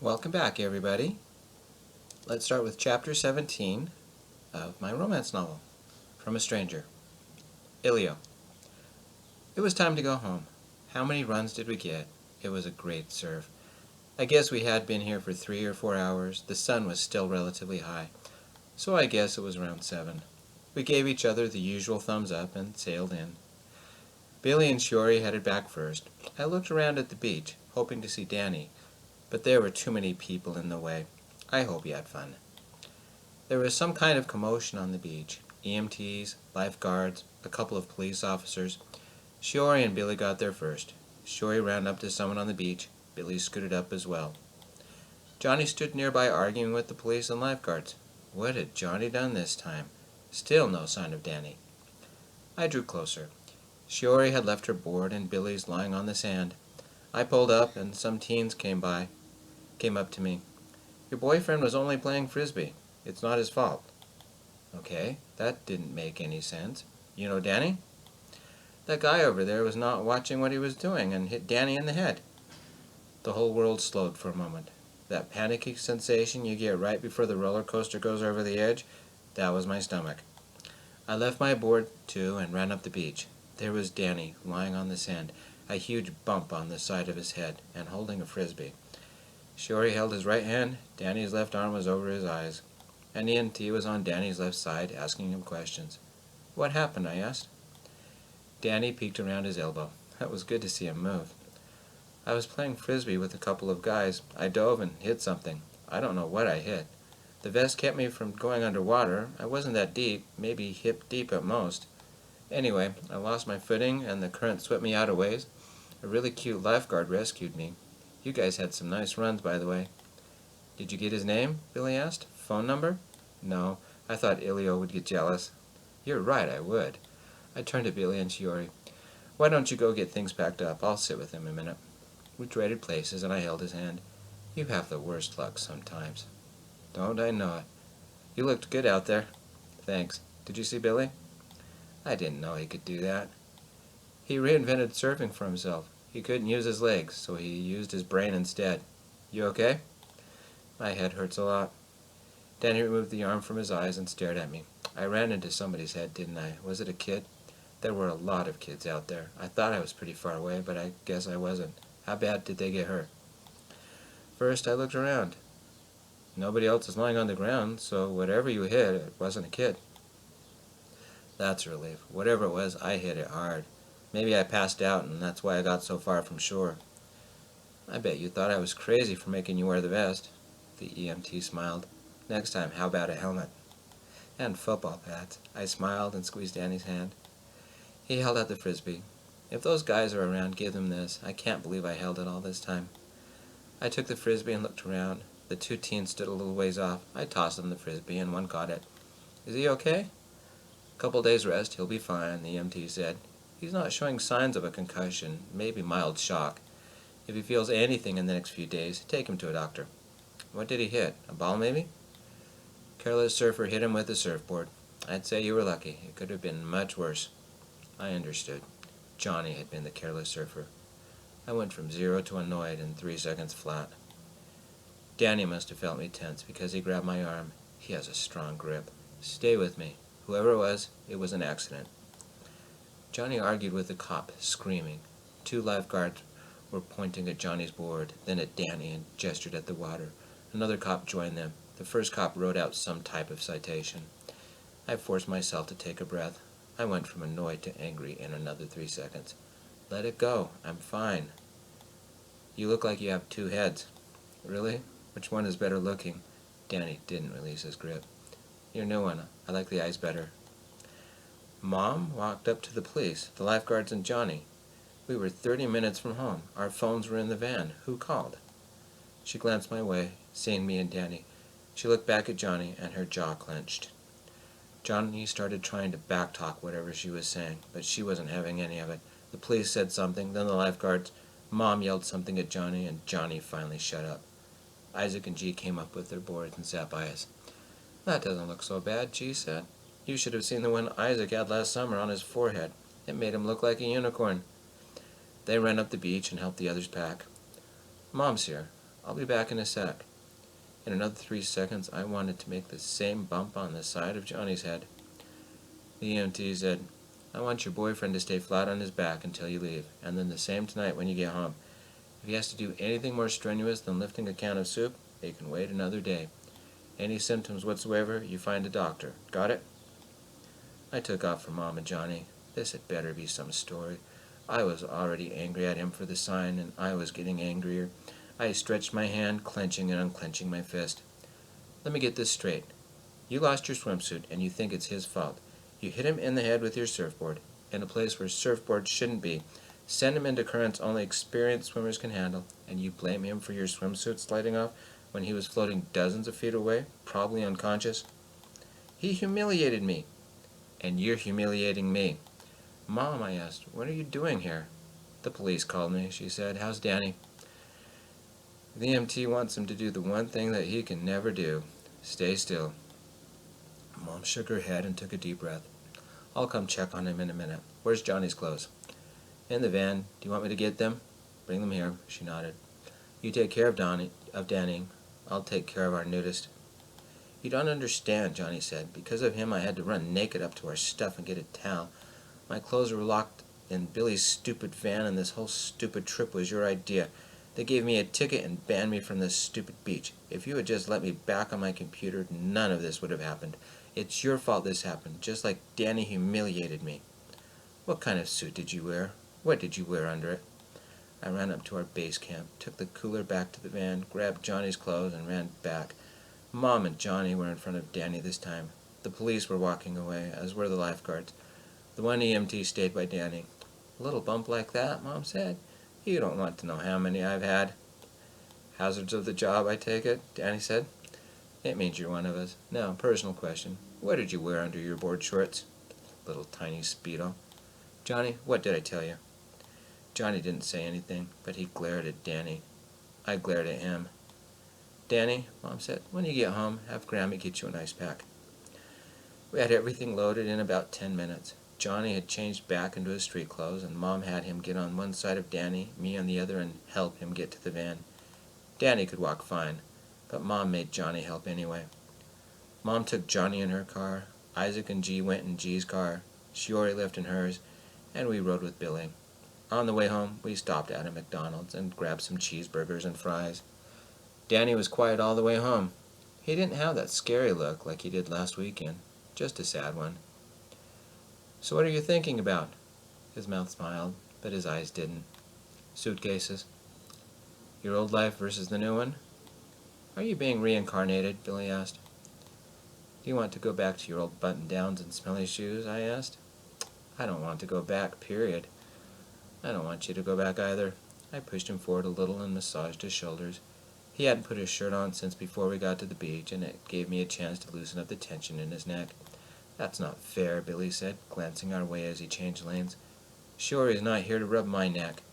Welcome back, everybody. Let's start with Chapter 17 of my romance novel, From a Stranger. Ilio. It was time to go home. How many runs did we get? It was a great surf. I guess we had been here for 3 or 4 hours. The sun was still relatively high, so I guess it was around 7. We gave each other the usual thumbs up and sailed in. Billy and Shiori headed back first. I looked around at the beach, hoping to see Danny, but there were too many people in the way. I hope he had fun. There was some kind of commotion on the beach. EMTs, lifeguards, a couple of police officers. Shiori and Billy got there first. Shiori ran up to someone on the beach. Billy scooted up as well. Johnny stood nearby arguing with the police and lifeguards. What had Johnny done this time? Still no sign of Danny. I drew closer. Shiori had left her board and Billy's lying on the sand. I pulled up and some teens came up to me. Your boyfriend was only playing frisbee. It's not his fault. Okay, that didn't make any sense. You know Danny? That guy over there was not watching what he was doing and hit Danny in the head. The whole world slowed for a moment. That panicky sensation you get right before the roller coaster goes over the edge, that was my stomach. I left my board, too, and ran up the beach. There was Danny, lying on the sand, a huge bump on the side of his head, and holding a frisbee. Shiori held his right hand. Danny's left arm was over his eyes. An EMT was on Danny's left side, asking him questions. What happened? I asked. Danny peeked around his elbow. It was good to see him move. I was playing frisbee with a couple of guys. I dove and hit something. I don't know what I hit. The vest kept me from going underwater. I wasn't that deep, maybe hip deep at most. Anyway, I lost my footing and the current swept me out a ways. A really cute lifeguard rescued me. You guys had some nice runs, by the way. Did you get his name? Billy asked. Phone number? No, I thought Ilio would get jealous. You're right, I would. I turned to Billy and Shiori. Why don't you go get things packed up? I'll sit with him a minute. We traded places and I held his hand. You have the worst luck sometimes. Don't I know it? You looked good out there. Thanks. Did you see Billy? I didn't know he could do that. He reinvented surfing for himself. He couldn't use his legs, so he used his brain instead. You okay? My head hurts a lot. Danny removed the arm from his eyes and stared at me. I ran into somebody's head, didn't I? Was it a kid? There were a lot of kids out there. I thought I was pretty far away, but I guess I wasn't. How bad did they get hurt? First, I looked around. Nobody else is lying on the ground, so whatever you hit, it wasn't a kid. That's a relief. Whatever it was, I hit it hard. Maybe I passed out, and that's why I got so far from shore. I bet you thought I was crazy for making you wear the vest. The EMT smiled. Next time, how about a helmet? And football pads. I smiled and squeezed Danny's hand. He held out the frisbee. If those guys are around, give them this. I can't believe I held it all this time. I took the frisbee and looked around. The 2 teens stood a little ways off. I tossed them the frisbee, and one caught it. Is he okay? Couple days rest, he'll be fine, the EMT said. He's not showing signs of a concussion, maybe mild shock. If he feels anything in the next few days, take him to a doctor. What did he hit? A ball, maybe? Careless surfer hit him with a surfboard. I'd say you were lucky. It could have been much worse. I understood. Johnny had been the careless surfer. I went from 0 to annoyed in 3 seconds flat. Danny must have felt me tense because he grabbed my arm. He has a strong grip. Stay with me. Whoever it was an accident. Johnny argued with the cop, screaming. 2 lifeguards were pointing at Johnny's board, then at Danny, and gestured at the water. Another cop joined them. The first cop wrote out some type of citation. I forced myself to take a breath. I went from annoyed to angry in another 3 seconds. Let it go. I'm fine. You look like you have 2 heads. Really? Which one is better looking? Danny didn't release his grip. Your new one. I like the eyes better. Mom walked up to the police, the lifeguards, and Johnny. We were 30 minutes from home. Our phones were in the van. Who called? She glanced my way, seeing me and Danny. She looked back at Johnny, and her jaw clenched. Johnny started trying to backtalk whatever she was saying, but she wasn't having any of it. The police said something, then the lifeguards. Mom yelled something at Johnny, and Johnny finally shut up. Isaac and G came up with their boards and sat by us. That doesn't look so bad, G said. You should have seen the one Isaac had last summer on his forehead. It made him look like a unicorn. They ran up the beach and helped the others pack. Mom's here. I'll be back in a sec." In another 3 seconds, I wanted to make the same bump on the side of Johnny's head. The EMT said, "I want your boyfriend to stay flat on his back until you leave, and then the same tonight when you get home. If he has to do anything more strenuous than lifting a can of soup, he can wait another day. Any symptoms whatsoever, you find a doctor. Got it?" I took off for Mom and Johnny. This had better be some story. I was already angry at him for the sign, and I was getting angrier. I stretched my hand, clenching and unclenching my fist. "Let me get this straight. You lost your swimsuit, and you think it's his fault. You hit him in the head with your surfboard, in a place where surfboards shouldn't be, send him into currents only experienced swimmers can handle, and you blame him for your swimsuit sliding off when he was floating dozens of feet away, probably unconscious?" "He humiliated me." "And you're humiliating me." "Mom," I asked, "what are you doing here?" "The police called me," she said. "How's Danny?" "The EMT wants him to do the one thing that he can never do. Stay still." Mom shook her head and took a deep breath. "I'll come check on him in a minute. Where's Johnny's clothes?" "In the van. Do you want me to get them?" "Bring them here," she nodded. "You take care of Danny. I'll take care of our nudist." "You don't understand," Johnny said. "Because of him I had to run naked up to our stuff and get a towel. My clothes were locked in Billy's stupid van, and this whole stupid trip was your idea. They gave me a ticket and banned me from this stupid beach. If you had just let me back on my computer, none of this would have happened. It's your fault this happened, just like Danny humiliated me." "What kind of suit did you wear? What did you wear under it?" I ran up to our base camp, took the cooler back to the van, grabbed Johnny's clothes, and ran back. Mom and Johnny were in front of Danny this time. The police were walking away, as were the lifeguards. The one EMT stayed by Danny. "A little bump like that," Mom said. "You don't want to know how many I've had." "Hazards of the job, I take it," Danny said. "It means you're one of us. Now, personal question. What did you wear under your board shorts?" "Little tiny Speedo." "Johnny, what did I tell you?" Johnny didn't say anything, but he glared at Danny. I glared at him. "Danny," Mom said, "when you get home, have Grammy get you an ice pack." We had everything loaded in about 10 minutes. Johnny had changed back into his street clothes, and Mom had him get on one side of Danny, me on the other, and help him get to the van. Danny could walk fine, but Mom made Johnny help anyway. Mom took Johnny in her car, Isaac and G went in G's car, Shiori left in hers, and we rode with Billy. On the way home, we stopped at a McDonald's and grabbed some cheeseburgers and fries. Danny was quiet all the way home. He didn't have that scary look like he did last weekend, just a sad one. "So what are you thinking about?" His mouth smiled, but his eyes didn't. "Suitcases." "Your old life versus the new one?" "Are you being reincarnated?" Billy asked. "Do you want to go back to your old button-downs and smelly shoes?" I asked. "I don't want to go back, period." "I don't want you to go back either." I pushed him forward a little and massaged his shoulders. He hadn't put his shirt on since before we got to the beach, and it gave me a chance to loosen up the tension in his neck. "That's not fair," Billy said, glancing our way as he changed lanes. "Shiori's not here to rub my neck.